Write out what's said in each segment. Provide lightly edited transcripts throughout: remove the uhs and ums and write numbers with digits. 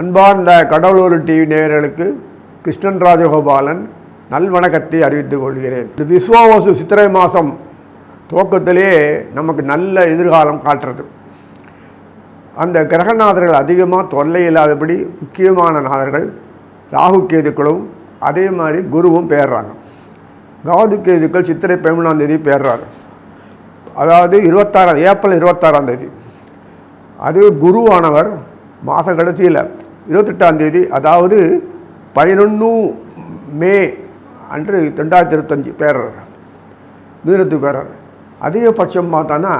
அன்பார்ந்த கடவுளூர் டிவி நேயர்களுக்கு கிருஷ்ணன் ராஜகோபாலன் நல்வணக்கத்தை அறிவித்துக் கொள்கிறேன். இந்த விஸ்வாவசு சித்திரை மாதம் துவக்கத்திலே நமக்கு நல்ல எதிர்காலம் காட்டுறது. அந்த கிரகநாதர்கள் அதிகமாக தொல்லை இல்லாதபடி முக்கியமான நாதர்கள் ராகு கேதுக்களும் அதே மாதிரி குருவும் பெயர்றாங்க. ராகு கேதுக்கள் சித்திரை 11ஆம் தேதி பெயர்றாரு, அதாவது ஏப்ரல் 26ஆம் தேதி. அதுவே குருவானவர் மாத கடைசியில் 28ஆம் தேதி, அதாவது 11 மே அன்று 2025 பேர்றார், மீனத்துக்கு பேர்றார். அதிகபட்சம் பார்த்தோன்னா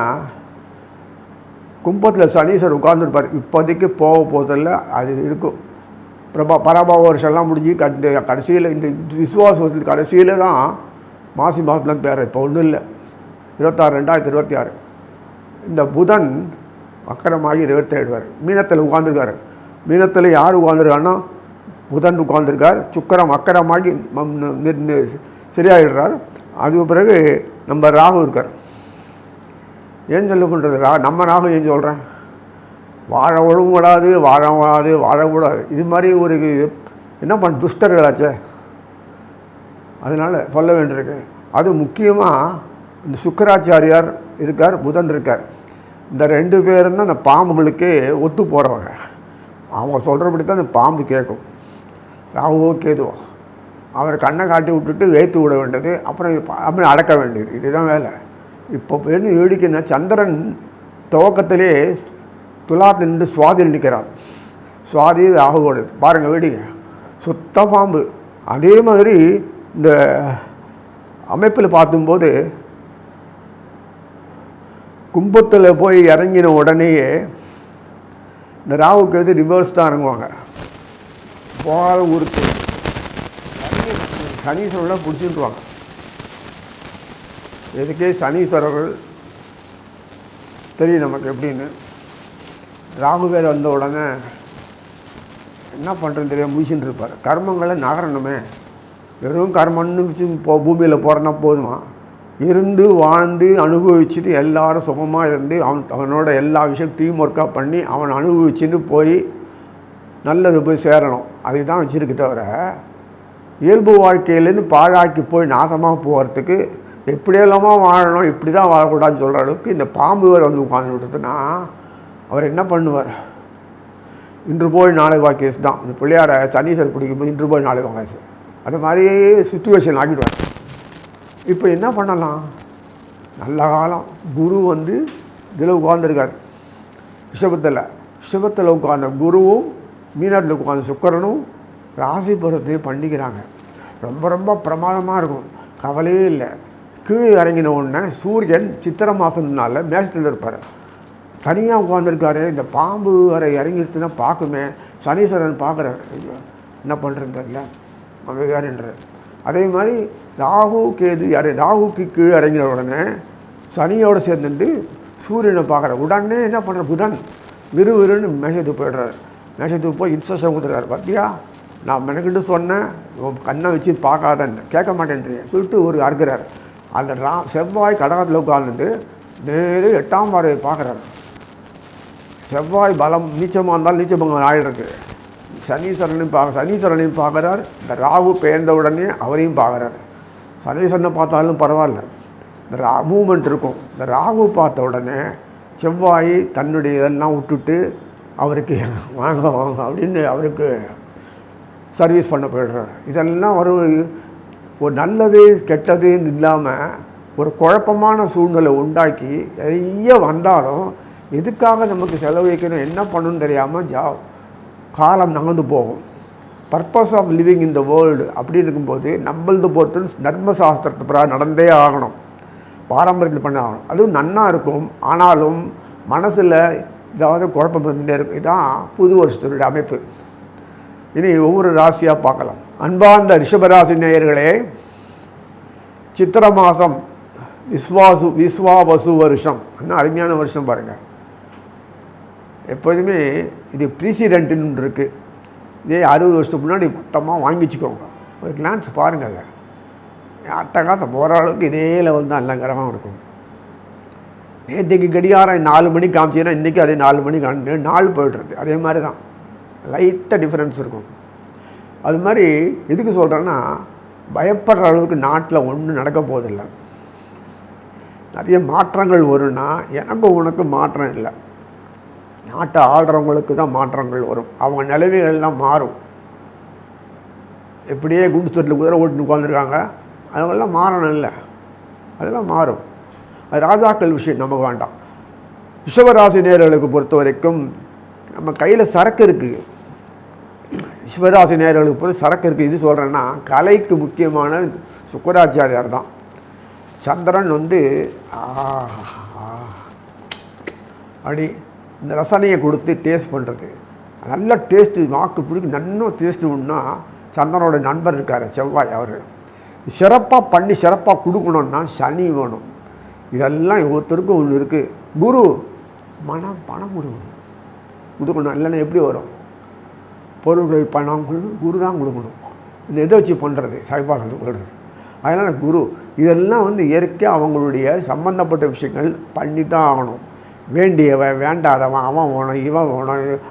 கும்பத்தில் சனீஸ்வர் உட்கார்ந்துருப்பார். இப்போதைக்கு போக போதில்லை, அது இருக்கும். பராபவ வருஷம்லாம் முடிஞ்சு கடைசியில் இந்த விசுவாசத்தில் கடைசியில் தான் மாசி மாதம்லாம் பேர். இப்போ ஒன்றும் இல்லை, 26/2026 இந்த புதன் வக்கரமாகி 27 மீனத்தில் உட்காந்துருக்காரு. மீனத்தில் யார் உட்காந்துருக்காருன்னா புதன் உட்காந்துருக்கார். சுக்கரம் வக்கரமாகி சரியாயிடுறார். அதுக்கு பிறகு நம்ம ராகு இருக்கார். ஏன் சொல்லப்படுறது நம்ம ராகு ஏன் சொல்கிறேன், வாழவும் விடாது, வாழக்கூடாது. இது மாதிரி ஒரு என்ன பண்ண துஷ்டர்களாச்சே, அதனால் சொல்ல வேண்டியிருக்கு. அது முக்கியமாக இந்த சுக்கராச்சாரியார் இருக்கார், புதன் இருக்கார். இந்த 2 பேரும் தான் அந்த பாம்புகளுக்கு ஒத்து போகிறவங்க. அவங்க சொல்கிறபடி தான் அந்த பாம்பு கேட்கும். ராகுவோ கேதுவோ அவரை கண்ணை காட்டி விட்டுட்டு ஏற்று விட வேண்டியது, அப்புறம் அடக்க வேண்டியது. இதுதான் வேலை. இப்போ என்ன வேடிக்கைன்னா, சந்திரன் துவக்கத்திலே துலாத்தில் நின்று சுவாதியில் நிற்கிறார். சுவாதி ராகுவோடு பாருங்கள், வேடிக்கை சுத்த பாம்பு. அதே மாதிரி இந்த அமைப்பில் பார்க்கும்போது கும்பத்தில் போய் இறங்கின உடனேயே இந்த ராகுக்கு எது ரிவர்ஸ் தான் இறங்குவாங்க. போகாத ஊருக்கு சனீஸ்வரர்லாம் பிடிச்சிட்டுருவாங்க. இதுக்கே சனீஸ்வரர்கள் தெரியும் நமக்கு எப்படின்னு. ராகு பேர் வந்த உடனே என்ன பண்ணுறதுன்னு தெரியாமல் முடிச்சுட்டு இருப்பார். கர்மங்களை நகரணுமே, வெறும் கர்மன்னு பூமியில் போகிறனா போதுமா, இருந்து வாழ்ந்து அனுபவிச்சுட்டு எல்லாரும் சுகமாக இருந்து அவனோட எல்லா விஷயம் டீம் ஒர்க்காக பண்ணி அவன் அனுபவிச்சுன்னு போய் நல்லது போய் சேரணும். அதுதான் வச்சுருக்கு. தவிர இயல்பு வாழ்க்கையிலேருந்து பாழாக்கி போய் நாசமாக போகிறதுக்கு எப்படியெல்லாமா வாழணும், இப்படி தான் வாழக்கூடாதுன்னு சொல்கிற அளவுக்கு இந்த பாம்பு வேறு வந்து உட்காந்து விட்டுதுன்னா அவர் என்ன பண்ணுவார்? இன்று போய் நாளை வாக்கேஸ் தான். இந்த பிள்ளையார சனீஸ்வர் பிடிக்கும்போது இன்று போய் நாளை வாக்கேஸ் அது மாதிரியே சுச்சுவேஷன் ஆக்கிடுவார். இப்போ என்ன பண்ணலாம்? நல்ல காலம். குரு வந்து இதில் உட்காந்துருக்கார், ரிஷபத்தில் உட்கார்ந்த குருவும் மீனத்தில் உட்கார்ந்த சுக்கரனும் ராசி பருவத்தையும் பண்ணிக்கிறாங்க. ரொம்ப ரொம்ப பிரமாதமாக இருக்கும், கவலையே இல்லை. கீழே இறங்கின உடனே சூரியன் சித்திரை மாதம்னால மேசத்தில் இருப்பார், தனியாக உட்காந்துருக்காரு. இந்த பாம்பு வரை இறங்கிடுச்சுன்னா பார்க்குமே, சனீஸ்வரன் பார்க்குறாரு, என்ன பண்ணுறது தெரியல, அவன் வேறுன்றார். அதே மாதிரி ராகு கேது ராகுக்கு கீழே இறங்கின உடனே சனியோடு சேர்ந்துட்டு சூரியனை பார்க்குற உடனே என்ன பண்ணுற, புதன் விறுவிறுன்னு மேஷத்துக்கு போய்டுறாரு. மேஷத்துக்கு போய் இன்ஸ்ட்ரக்ஷன் கொடுத்துருக்காரு. பார்த்தியா, நான் மெனக்கிட்டு சொன்னேன், கண்ணை வச்சு பார்க்காதன்னு, கேட்க மாட்டேன்றீங்க சொல்லிட்டு ஒரு அறுக்கிறார். அந்த செவ்வாய் கடகத்தில் உட்கார்ந்துட்டு நேரே 8ஆம் பார்வையை பார்க்குறாரு. செவ்வாய் பலம் நீச்சமாக இருந்தாலும் நீச்சபங்கம் ஆகிடுறது. சனீஸ்வரனையும் பார்க்குறார். இந்த ராகு பெயர்ந்த உடனே அவரையும் பார்க்குறார். சனீஸ்வரனை பார்த்தாலும் பரவாயில்ல, இந்த மூமெண்ட் இருக்கும். இந்த ராகு பார்த்த உடனே செவ்வாய் தன்னுடைய இதெல்லாம் விட்டுட்டு அவருக்கு வாங்க அப்படின்னு அவருக்கு சர்வீஸ் பண்ண போயிடுறார். இதெல்லாம் ஒரு நல்லது கெட்டதுன்னு இல்லாமல் ஒரு குழப்பமான சூழ்நிலை உண்டாக்கி நிறைய வந்தாலும் எதுக்காக நமக்கு செலவழிக்கணும், என்ன பண்ணணும்னு தெரியாமல் காலம் நகர்ந்து போகும். Purpose of living in the world அப்படி இருக்கும்போது நம்மளது பொறுத்து தர்மசாஸ்திரத்தை பிறகு நடந்தே ஆகணும், பாரம்பரியத்தில் பண்ண ஆகணும். அதுவும் நன்னா இருக்கும். ஆனாலும் மனசில் ஏதாவது குழப்பம் இருந்துகிட்டே இருக்கும். இதுதான் புது வருஷத்தினுடைய அமைப்பு. இனி ஒவ்வொரு ராசியாக பார்க்கலாம். அன்பார்ந்த ரிஷபராசி நேயர்களே, சித்திரை மாதம் விஸ்வாவசு வருஷம், இன்னும் அருமையான வருஷம் பாருங்கள். எப்போதுமே இது ப்ரீசிடென்ட்டுன்னு இருக்குது. இதே 60 வருஷத்துக்கு முன்னாடி மொத்தமாக வாங்கி வச்சுக்கோங்க, ஒரு கிளான்ஸ் பாருங்கள். அதை அட்டகாசம் ஓரளவுக்கு இதே லெவல் தான் எல்லாம் கிரகம் இருக்கும். நேற்றுக்கு கடிகாரம் 4 மணிக்கு காமிச்சிங்கன்னா இன்றைக்கி அதே 4 மணிக்கு நாள் போய்ட்டுருக்கு. அதே மாதிரி தான் லைட்டாக டிஃப்ரென்ஸ் இருக்கும். அது மாதிரி எதுக்கு சொல்கிறேன்னா, பயப்படுற அளவுக்கு நாட்டில் ஒன்றும் நடக்க போதில்லை. நிறைய மாற்றங்கள் வரும்னா எனக்கும் உனக்கு மாற்றம் இல்லை, நாட்டை ஆள்றவங்களுக்கு தான் மாற்றங்கள் வரும். அவங்க நிலைமைகள்லாம் மாறும். எப்படியே குண்டு தொட்டில் குதிரை ஓட்டுன்னு உட்காந்துருக்காங்க, அதெல்லாம் மாறணும் இல்லை, அதெல்லாம் மாறும். அது ராஜாக்கள் விஷயம் நமக்கு வேண்டாம். ரிஷபராசி நேயர்களுக்கு பொறுத்த வரைக்கும் நம்ம கையில் சரக்கு இருக்குது. ரிஷபராசி நேயர்களுக்கு பொறுத்த சரக்கு இருக்குது. இது சொல்கிறேன்னா கலைக்கு முக்கியமான சுக்கராச்சாரியார் தான். சந்திரன் அப்படி இந்த ரசனையை கொடுத்து டேஸ்ட் பண்ணுறது, நல்ல டேஸ்ட்டு வாக்கு பிடிக்கும், நல்ல டேஸ்ட்டு ஒன்றா சந்திரனோட நண்பர் இருக்கார் செவ்வாய். அவர் சிறப்பாக பண்ணி சிறப்பாக கொடுக்கணுன்னா சனி வேணும். இதெல்லாம் ஒருத்தருக்கும் ஒன்று இருக்குது. குரு பணம் கொடுக்கணும் இல்லைன்னா எப்படி வரும்? பொருள்கள் பணம் குரு தான் கொடுக்கணும். இந்த இதை வச்சு பண்ணுறது சாய்பாடு சொல்கிறது. அதனால் குரு இதெல்லாம் இயற்கையாக அவங்களுடைய சம்பந்தப்பட்ட விஷயங்கள் பண்ணி தான் ஆகணும். வேண்டியவன் வேண்டாதவன் அவன் வேணும் இவன் வேணும்.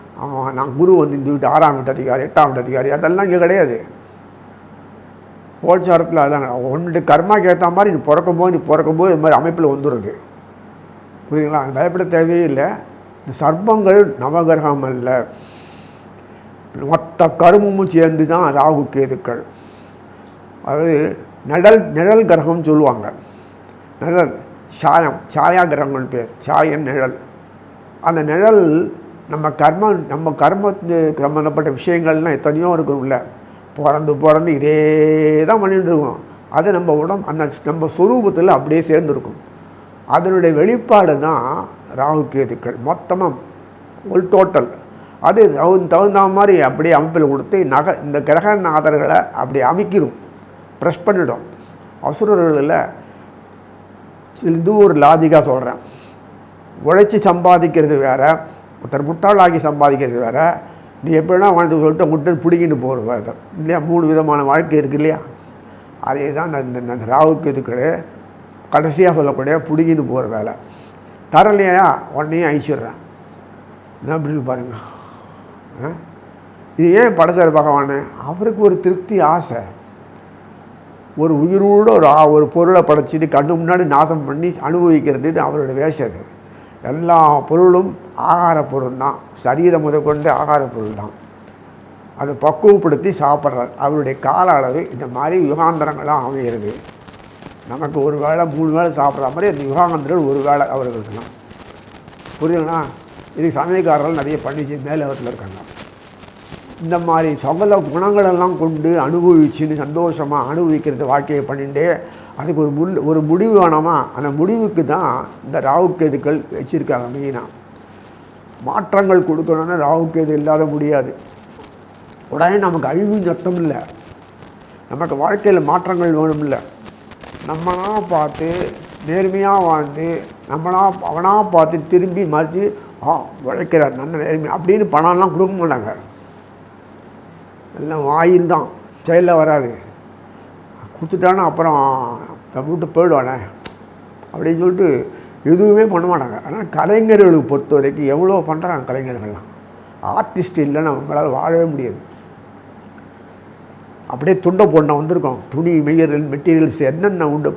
நான் குரு இந்த வீட்டு 6ஆம் வீட்டு அதிகாரி 8ஆம் வீட்டு அதிகாரி அதெல்லாம் இங்கே கிடையாது. கோல்சாரத்தில் அதெல்லாம் ஒன்று கர்மாக்கு ஏற்ற மாதிரி நீ பிறக்கும்போது இது மாதிரி அமைப்பில் வந்துடுறது. புரியுதுங்களா? பயப்பட தேவையே இல்லை. இந்த சர்ப்பங்கள் நவகிரகம் அல்ல, மொத்த கருமமும் சேர்ந்து தான் ராகு கேதுக்கள். அதாவது நிழல் கிரகம்னு சொல்லுவாங்க. நிழல் சாயா கிரகங்கள் பேர், சாயன் நிழல். அந்த நிழல் நம்ம கர்மத்துக்கு சம்மந்தப்பட்ட விஷயங்கள்லாம் எத்தனையோ இருக்கும்ல. பிறந்து இதே தான் பண்ணிட்டு இருக்கோம். அது நம்ம நம்ம சுரூபத்தில் அப்படியே சேர்ந்துருக்கும். அதனுடைய வெளிப்பாடு தான் ராகு கேதுக்கள். மொத்தமாக ஒரு டோட்டல் அது தகுந்த மாதிரி அப்படியே அமைப்பில் கொடுத்து இந்த கிரக நாதர்களை அப்படி அமைக்கிடும், ப்ரெஷ் பண்ணிடும். அசுரர்களில் இது ஒரு லாஜிக்காக சொல்கிறேன். உழைச்சி சம்பாதிக்கிறது வேறு, ஒருத்தர் முட்டாளாகி சம்பாதிக்கிறது வேறு. நீ எப்படின்னா வாழ்ந்து சொல்லிட்டு முட்டை பிடிக்கிட்டு போகிறது இல்லையா? 3 விதமான வாழ்க்கை இருக்குது இல்லையா? அதே தான் இந்த ராகுக்கு இதுக்கு கடைசியாக சொல்லக்கூடிய பிடிக்கிட்டு போகிற வேலை. தரலையா உடனே அழிச்சிடுறேன். என்ன அப்படி பாருங்க. இது ஏன் படைத்தார் பகவான்? அவருக்கு ஒரு திருப்தி, ஆசை. ஒரு உயிரோடு ஒரு பொருளை படைச்சிட்டு கண்ணு முன்னாடி நாசம் பண்ணி அனுபவிக்கிறது இது அவருடைய வேஷம். அது எல்லா பொருளும் ஆகார பொருள் தான், சரீரம் முதற்கொண்டு ஆகார பொருள் தான். அதை பக்குவப்படுத்தி சாப்பிட்றார். அவருடைய கால அளவு இந்த மாதிரி யுகாந்திரங்களாக அமைகிறது. நமக்கு ஒரு வேளை 3 வேளை சாப்பிட்ற மாதிரி அந்த யுகாந்திரங்கள் ஒரு வேளை அவர்களுக்கு தான். புரியுதுங்களா? இதுக்கு சமயக்காரர்கள் நிறைய பண்ணிச்சு மேலவத்தில் இருக்காங்க. இந்த மாதிரி சகல குணங்களெல்லாம் கொண்டு அனுபவிச்சுன்னு சந்தோஷமாக அனுபவிக்கிறது வாழ்க்கையை பண்ணிட்டு அதுக்கு ஒரு முடிவு வேணாமா? அந்த முடிவுக்கு தான் இந்த ராகுக்கேதுக்கள் வச்சுருக்காங்க. மெயினாக மாற்றங்கள் கொடுக்கணுன்னா ராகுக்கேது இல்லாத முடியாது. உடனே நமக்கு அழிவு நஷ்டம் இல்லை, நமக்கு வாழ்க்கையில் மாற்றங்கள் வேணும் இல்லை. நம்மளா பார்த்து நேர்மையாக வாழ்ந்து அவனாக பார்த்து திரும்பி மறைச்சி உழைக்கிறார் நல்ல நேர்மை அப்படின்னு பணம்லாம் கொடுக்க மாட்டாங்க. எல்லாம் வாயில் தான், செயலில் வராது. கொடுத்துட்டானா அப்புறம் விட்டு போயிடுவானே அப்படின்னு சொல்லிட்டு எதுவுமே பண்ண மாட்டாங்க. ஆனால் கலைஞர்களுக்கு பொறுத்த வரைக்கும் எவ்வளோ பண்ணுறாங்க கலைஞர்கள்லாம். ஆர்டிஸ்ட் இல்லைன்னா அவங்களால் வாழவே முடியாது. அப்படியே துண்டை போட வந்திருக்கோம். துணி மெட்டீரியல்ஸ் என்னென்ன உண்டு,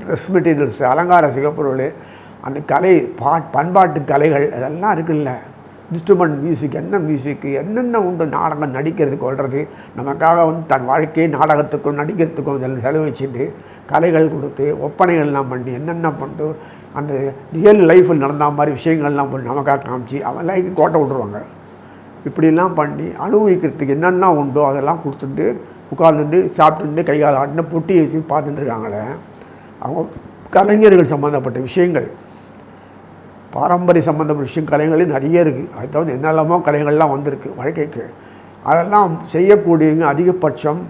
ட்ரெஸ் மெட்டீரியல்ஸ், அலங்கார சிகப்பொருள், அந்த கலை பண்பாட்டு கலைகள் அதெல்லாம் இருக்குல்ல. இன்ஸ்ட்ருமெண்ட் மியூசிக், என்ன மியூசிக்கு என்னென்ன உண்டு, நாடகம் நடிக்கிறதுக்கு கொள்வது, நமக்காக தன் வாழ்க்கையை நாடகத்துக்கும் நடிக்கிறதுக்கும் இதெல்லாம் செலவழிச்சுட்டு கலைகள் கொடுத்து ஒப்பனைகள்லாம் பண்ணி என்னென்ன பண்ணிட்டு அந்த ரியல் லைஃப்பில் நடந்த மாதிரி விஷயங்கள்லாம் பண்ணி நமக்காக காமிச்சு அவன் லைஃபு கோட்டை விட்ருவாங்க. இப்படிலாம் பண்ணி அனுபவிக்கிறதுக்கு என்னென்ன உண்டோ அதெல்லாம் கொடுத்துட்டு உட்கார்ந்துட்டு சாப்பிட்டுட்டு கைகால் ஆட்டின பொட்டி வச்சு பார்த்துட்டு இருக்காங்களே. அவங்க கலைஞர்கள் சம்மந்தப்பட்ட விஷயங்கள், பாரம்பரிய சம்மந்தப்பட்ட விஷயம் கலைகளே நிறைய இருக்குது. அது தவிர என்னெல்லாமோ கலைகள்லாம் வந்திருக்கு வாழ்க்கைக்கு. அதெல்லாம் செய்யக்கூடியவங்க அதிகபட்சம்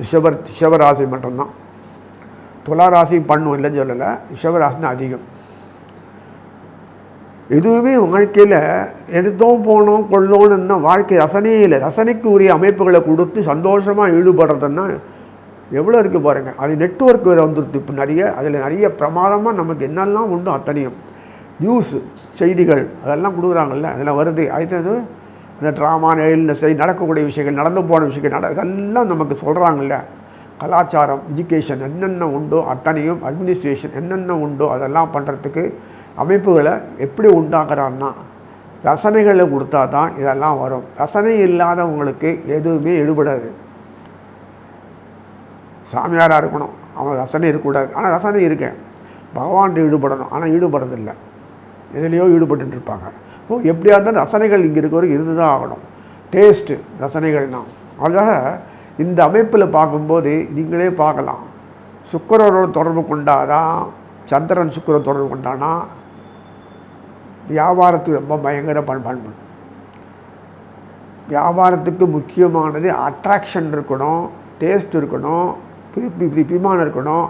ரிஷபராசி மட்டும்தான். துளாராசி பண்ணும் இல்லைன்னு சொல்லலை, ரிஷபராசின்னு அதிகம். எதுவுமே வாழ்க்கையில் எடுத்தோம் போனோம் கொள்ளோன்னு வாழ்க்கை ரசனையே இல்லை. ரசனைக்கு உரிய அமைப்புகளை கொடுத்து சந்தோஷமாக ஈடுபடுறதுன்னா எவ்வளோ இருக்குது பாருங்கள். அது நெட்வொர்க் வேறு வந்துடுது இப்போ நிறைய. அதில் நிறைய பிரமாதமாக நமக்கு என்னெல்லாம் உண்டோ அத்தனையும். நியூஸ் செய்திகள் அதெல்லாம் கொடுக்குறாங்கல்ல, அதில் வருது. அடுத்தது இந்த ட்ராமா, இந்த நடக்கக்கூடிய விஷயங்கள், நடந்து போன விஷயங்கள் இதெல்லாம் நமக்கு சொல்கிறாங்கல்ல. கலாச்சாரம், எஜுகேஷன் என்னென்ன உண்டோ அத்தனையும், அட்மினிஸ்ட்ரேஷன் என்னென்ன உண்டோ அதெல்லாம் பண்ணுறதுக்கு அமைப்புகளை எப்படி உண்டாக்குறான்னா ரசனைகளை கொடுத்தா தான் இதெல்லாம் வரும். ரசனை இல்லாதவங்களுக்கு எதுவுமே ஈடுபடாது. சாமியாராக இருக்கணும், அவன் ரசனை இருக்கக்கூடாது. ஆனால் ரசனை இருக்கேன், பகவான்கிட்ட ஈடுபடணும், ஆனால் ஈடுபடுறதில்லை, எதுலேயோ ஈடுபட்டு இருப்பாங்க. எப்படியா இருந்தாலும் ரசனைகள் இங்கே இருக்கிறவருக்கு இருந்து தான் ஆகணும். டேஸ்ட்டு ரசனைகள் தான். அதுக்காக இந்த அமைப்பில் பார்க்கும்போது நீங்களே பார்க்கலாம், சுக்கிரனோட தொடர்பு கொண்டாதான், சந்திரன் சுக்கிரன் தொடர்பு கொண்டானா வியாபாரத்துக்கு ரொம்ப பயங்கர பண்பு. வியாபாரத்துக்கு முக்கியமானது அட்ராக்ஷன் இருக்கணும், டேஸ்ட் இருக்கணும், பிரிமானம் இருக்கணும்,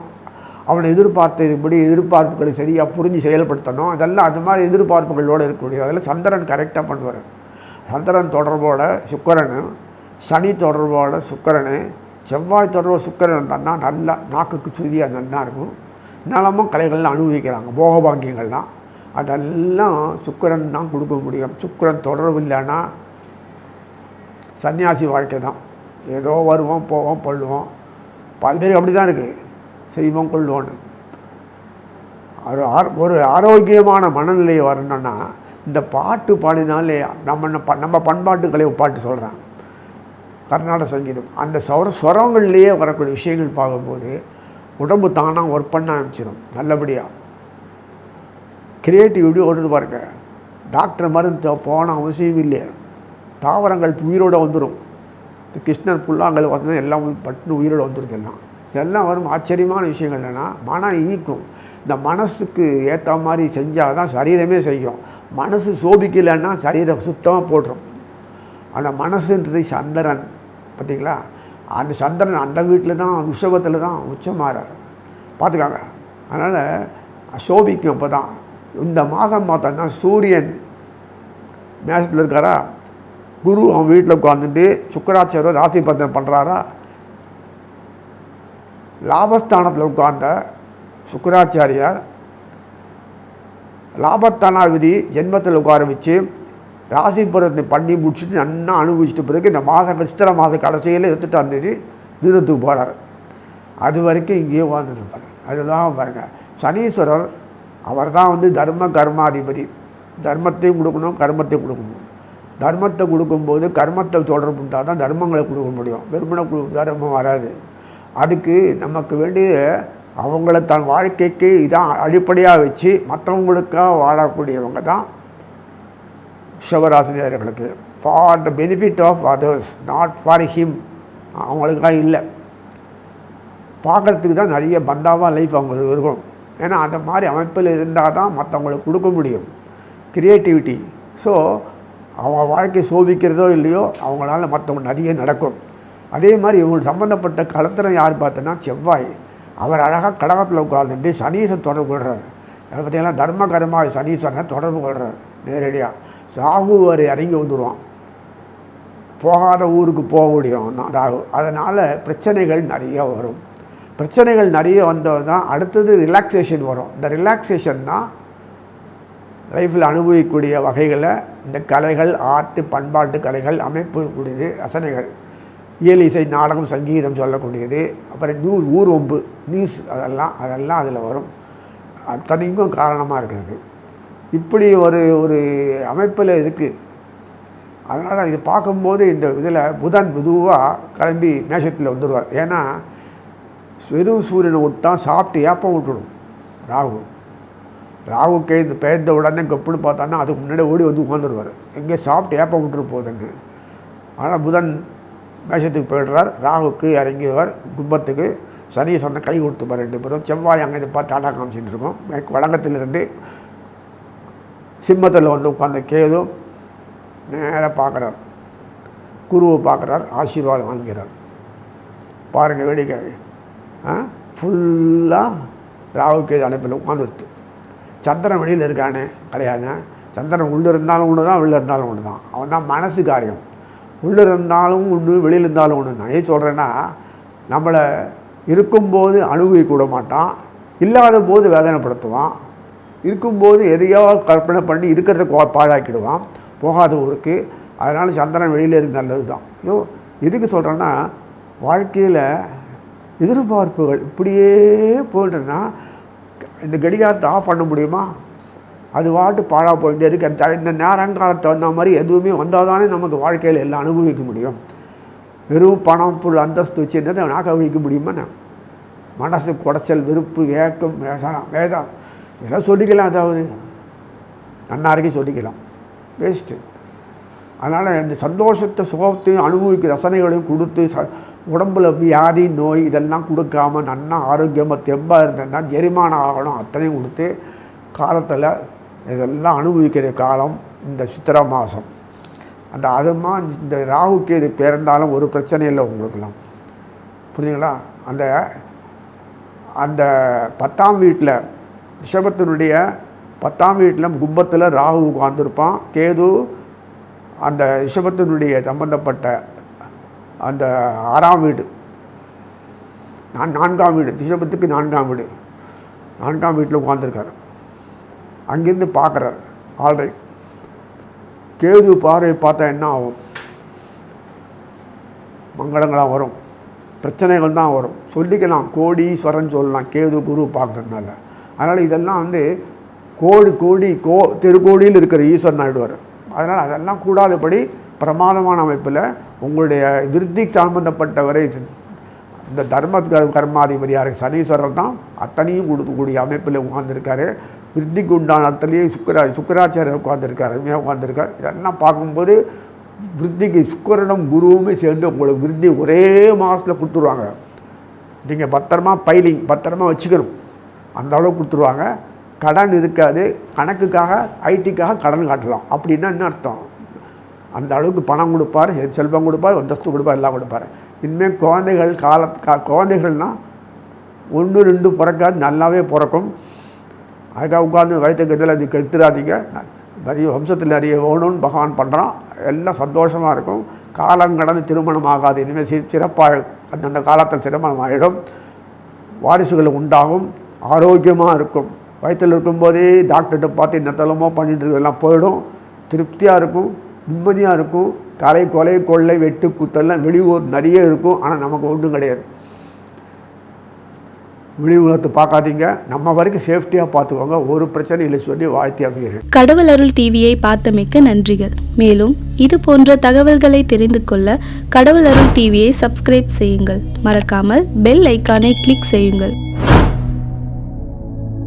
அவனை எதிர்பார்த்ததுபடி எதிர்பார்ப்புகளை சரியாக புரிஞ்சு செயல்படுத்தணும். இதெல்லாம் அது மாதிரி எதிர்பார்ப்புகளோடு இருக்கக்கூடிய அதில் சந்திரன் கரெக்டாக பண்ணுவார். சந்திரன் தொடர்போட சுக்கிரன், சனி தொடர்போட சுக்கிரன், செவ்வாய் தொடர்போட சுக்கிரன் இருந்தான்னா நல்லா நாக்குக்கு சுதியாக நல்லா இருக்கும். நலமும் கலைகள்லாம் அனுபவிக்கிறாங்க, போகபாக்கியங்கள்லாம் அதெல்லாம் சுக்கிரன் தான் கொடுக்க முடியும். சுக்கிரன் தொடர்பு இல்லைன்னா சன்னியாசி வாழ்க்கை தான். ஏதோ வருவோம் போவோம் கொள்வோம், பாதி பேருக்கு அப்படி தான் இருக்குது, செய்வோம் கொள்வோன்னு. ஒரு ஆரோக்கியமான மனநிலையை வரணுன்னா இந்த பாட்டு பாடினாலே நம்ம பண்பாட்டு கலை பாட்டு சொல்கிறேன், கர்நாடக சங்கீதம், அந்த ஸ்வரங்கள்லேயே வரக்கூடிய விஷயங்கள் பார்க்கும்போது உடம்பு தானாக ஒர்க் பண்ண ஆரம்பிச்சிடும் நல்லபடியாக. கிரியேட்டிவிட்டி ஓடுது பாருங்க. டாக்டர் மருந்து போன அவசியம் இல்லையே, தாவரங்கள் உயிரோடு வந்துடும். இந்த கிருஷ்ணர் புல்லாங்கல் வந்து எல்லாம் பட்டுன்னு உயிரோடு வந்துடுது. இதெல்லாம் வரும். ஆச்சரியமான விஷயங்கள் என்னென்னா மனம் ஈக்கும். இந்த மனசுக்கு ஏற்ற மாதிரி செஞ்சால் தான் சரீரமே செய்யும். மனசு சோபிக்கலைன்னா சரீரம் சுத்தமாக போட்டுரும். அந்த மனசுன்றது சந்திரன் பார்த்திங்களா, அந்த சந்திரன் அந்த வீட்டில் தான், ரிஷபத்தில் தான் உச்சமாறார் பார்த்துக்காங்க. அதனால் சோபிக்கும். அப்போ தான் இந்த மாதம் பார்த்தோன்னா சூரியன் மேஷத்தில் இருக்காரா, குரு அவன் வீட்டில் உட்காந்துட்டு சுக்கராச்சாரியர் ராசி பந்தனம் பண்ணுறாரா, லாபஸ்தானத்தில் உட்கார்ந்த சுக்கராச்சாரியார் லாபஸ்தானாதிபதி ஜென்மத்தில் உட்கார வச்சு ராசி பரிவர்த்தனை பண்ணி முடிச்சுட்டு நல்லா அனுபவிச்சுட்டு பிறகு இந்த மாதங்கள் சித்திரை மாத கடைசியில் எடுத்துகிட்டு வந்தது தீரத்துக்கு போகிறார். அது வரைக்கும் இங்கேயே உட்காந்துருப்பார். அதுதான் பாருங்கள், சனீஸ்வரர் அவர் தான் வந்து தர்ம கர்மாதிபதி. தர்மத்தையும் கொடுக்கணும், கர்மத்தையும் கொடுக்கணும். தர்மத்தை கொடுக்கும்போது கர்மத்தை தொடர்பு உண்டால் தான் தர்மங்களை கொடுக்க முடியும். வெறுமனை தர்மம் வராது. அதுக்கு நமக்கு வேண்டிய அவங்கள தன் வாழ்க்கைக்கு இதான் அடிப்படையாக வச்சு மற்றவங்களுக்காக வாழக்கூடியவங்க தான் சிவராசினியர்களுக்கு. For the benefit of others, not for him. அவங்களுக்காக இல்லை, பார்க்குறதுக்கு தான் நிறைய பந்தாவாக லைஃப் அவங்களுக்கு இருக்கும். ஏன்னா அந்த மாதிரி அமைப்பில் இருந்தால் தான் மற்றவங்களுக்கு கொடுக்க முடியும் க்ரியேட்டிவிட்டி. ஸோ அவங்க வாழ்க்கை சோபிக்கிறதோ இல்லையோ அவங்களால மற்றவங்க நிறைய நடக்கும். அதே மாதிரி இவங்களுக்கு சம்மந்தப்பட்ட களத்திரம் யார் பார்த்தோன்னா செவ்வாய். அவர் அழகாக கடகத்தில் உட்கார்ந்துட்டு சனீசன் தொடர்பு கொள்கிறார். அதை பார்த்தீங்கன்னா தர்ம கர்மா சனீஸ்வரனை தொடர்பு கொள்கிறார் நேரடியாக. ராகு வரை இறங்கி வந்துடுவான், போகாத ஊருக்கு போக முடியும் ராகு. அதனால் பிரச்சனைகள் நிறைய வரும். பிரச்சனைகள் நிறைய வந்தது தான் அடுத்தது ரிலாக்ஸேஷன் வரும். இந்த ரிலாக்ஸேஷன் தான் லைஃப்பில் அனுபவிக்கக்கூடிய வகைகளை இந்த கலைகள், ஆர்ட்டு, பண்பாட்டு கலைகள், அமைப்பு கூடியது, ரசனைகள், இயல், இசை, நாடகம், சங்கீதம் சொல்லக்கூடியது, அப்புறம் ஊர்வம்பு, நியூஸ் அதெல்லாம் அதில் வரும். அத்தனைக்கும் காரணமாக இருக்கிறது. இப்படி ஒரு அமைப்பில் இருக்குது. அதனால் இது பார்க்கும்போது இந்த இதில் புதன் மெதுவாக கிளம்பி மேஷத்தில் வந்துடுவார். ஏன்னா வெறும் சூரியனை விட்டால் சாப்பிட்டு ஏப்பம் விட்டுடும் ராகு. ராகுக்கே இந்த பெயர்ந்த உடனே கப்புன்னு பார்த்தான்னா அதுக்கு முன்னாடி ஓடி வந்து உட்காந்துருவார், எங்கே சாப்பிட்டு ஏப்பம் விட்டுரு போகுதுன்னு. ஆனால் புதன் மேஷத்துக்கு போய்டுறார், ராகுக்கு இறங்கிடுவார் கும்பத்துக்கு. சனி சொன்ன கை கொடுத்துப்பார் 2 பேரும். செவ்வாய் அங்கே இதை பார்த்து டாடா காமிச்சிட்டு இருக்கோம். வடங்கத்திலிருந்து சிம்மத்தில் வந்து உட்காந்த கேது நேராக பார்க்குறார், குருவை பார்க்குறார், ஆசீர்வாதம் வாங்கிறார். பாருங்கள் வேடிக்கை. ஃபுல்லாக ராகு கேது அணைப்பில் உட்காந்துடுத்து. சந்திரன் வெளியில் இருக்கானே கிடையாது. சந்திரன் உள்ளே இருந்தாலும் ஒன்று தான், வெளியில் இருந்தாலும் ஒன்று தான். அவன் தான் மனசு காரியம். உள்ளே இருந்தாலும் ஒன்று, வெளியில் இருந்தாலும் ஒன்று. நான் ஏன் சொல்கிறேன்னா, நம்மளை இருக்கும்போது அனுபவிக்க விட மாட்டான், இல்லாத போது வேதனைப்படுத்துவான். இருக்கும்போது எதையோ கற்பனை பண்ணி இருக்கிறத பாழாக்கிடுவான் போகாத ஊருக்கு. அதனால் சந்திரன் வெளியில் இருக்கு நல்லது தான். எதுக்கு சொல்கிறேன்னா, வாழ்க்கையில் எதிர்பார்ப்புகள் இப்படியே போயிட்டுன்னா இந்த கடிகாரத்தை ஆஃப் பண்ண முடியுமா? அது வாட்டு பாழாக போயிட்டே இருக்கு. இந்த நேரங்காலத்தை வந்த மாதிரி எதுவுமே வந்தால் தானே நமக்கு வாழ்க்கையில் எல்லாம் அனுபவிக்க முடியும். வெறும் பணம் புல் அந்தஸ்து வச்சு என்னதை நாக்க வழிக்க முடியுமா? மனசு குடைச்சல், வெறுப்பு, ஏக்கம், வேதம் இதெல்லாம் சொல்லிக்கலாம். அதாவது நன்னாருக்கே சொல்லிக்கலாம், வேஸ்ட்டு. அதனால் இந்த சந்தோஷத்தை சுகத்தையும் அனுபவிக்க ரசனைகளையும் கொடுத்து உடம்புல வியாதி நோய் இதெல்லாம் கொடுக்காமல் நன்னா ஆரோக்கியமாக தெம்பாக இருந்தேன்னா ஜெரிமானம் ஆகணும் அத்தனையும் கொடுத்து காலத்தில் இதெல்லாம் அனுபவிக்கிற காலம் இந்த சித்திரை மாதம். அந்த அதுமா இந்த ராகுக்கு இது பிறந்தாலும் ஒரு பிரச்சனை இல்லை உங்களுக்கெல்லாம், புரியுதுங்களா? அந்த அந்த 10ஆம் வீட்டில் ரிஷபத்தினுடைய 10ஆம் வீட்டில் கும்பத்தில் ராகு உட்கார்ந்துருப்பான். கேது அந்த ரிஷபத்தினுடைய சம்பந்தப்பட்ட அந்த 6ஆம் வீடு, 4ஆம் வீடு, ரிஷபத்துக்கு 4ஆம் வீடு, 4ஆம் வீட்டில் உட்காந்துருக்காரு. அங்கேருந்து பார்க்குறார். ஆல்ரைட், கேது பார்வை பார்த்தா என்ன ஆகும்? மங்களங்களாக வரும், பிரச்சனைகள் தான் வரும். சொல்லிக்கலாம், கோடீஸ்வரன் சொல்லலாம் கேது குரு பார்க்கறதுனால. அதனால் இதெல்லாம் கோடி திருக்கோடியில் இருக்கிற ஈஸ்வரன் ஆகிடுவார். அதனால் அதெல்லாம் கூடாதபடி பிரமாதமான அமைப்பில் உங்களுடைய விருத்தி சம்பந்தப்பட்டவரை இந்த தர்ம கர்மாதிபதியார் சனீஸ்வரர் தான் அத்தனையும் கொடுக்கக்கூடிய அமைப்பில் உட்கார்ந்துருக்காரு. விருத்திக்கு உண்டான அத்தனையே சுக்கராச்சாரியர் உட்கார்ந்துருக்கார், அருமையாக உட்கார்ந்துருக்கார். இதெல்லாம் பார்க்கும்போது விருத்திக்கு சுக்கரனும் குருவுமே சேர்ந்து உங்களுக்கு விருத்தி ஒரே மாதத்தில் கொடுத்துருவாங்க. நீங்கள் பத்திரமா பத்திரமா வச்சுக்கணும், அந்த அளவுக்கு கொடுத்துருவாங்க. கடன் இருக்காது, கணக்குக்காக ஐடிக்காக கடன் காட்டலாம். அப்படின்னா என்ன அர்த்தம்? அந்த அளவுக்கு பணம் கொடுப்பார், செல்வம் கொடுப்பார், அந்தஸ்து கொடுப்பார், எல்லாம் கொடுப்பார். இனிமேல் குழந்தைகள் குழந்தைகள்னால் 1 2 பிறக்காது, நல்லாவே பிறக்கும். அதுக்காக உட்காந்து வயிற்றுக்கட்டில் அது கெடுத்துடாதீங்க. நிறைய வம்சத்தில் நிறைய வேணும்னு பகவான் பண்ணுறான். எல்லாம் சந்தோஷமாக இருக்கும். காலம் கடந்து திருமணம் ஆகாது. இனிமேல் சிறப்பாக அந்தந்த காலத்தில் திருமணம் ஆகிடும். வாரிசுகள் உண்டாகும், ஆரோக்கியமாக இருக்கும். வயிற்றில் இருக்கும்போதே டாக்டர்கிட்ட பார்த்து இந்த தளமோ பண்ணிட்டு இருக்கிறதெல்லாம் போயிடும். திருப்தியாக இருக்கும், நிம்மதியாக இருக்கும். கொலை கொள்ளை வெட்டு குத்தெல்லாம் வெளியூர் நிறைய இருக்கும். ஆனால் நமக்கு ஒன்றும் கிடையாது. வெளியுலகத்தை பார்க்காதீங்க, நம்ம வரைக்கும் சேஃப்டியாக பார்த்துக்கோங்க. ஒரு பிரச்சனை இல்லை சொல்லி வாழ்த்தி அமைகிறேன். கடவுள் அருள் டிவியை பார்த்தமைக்க நன்றிகள். மேலும் இது போன்ற தகவல்களை தெரிந்து கொள்ள கடவுள் அருள் டிவியை சப்ஸ்கிரைப் செய்யுங்கள். மறக்காமல் பெல் ஐக்கானை கிளிக் செய்யுங்கள்.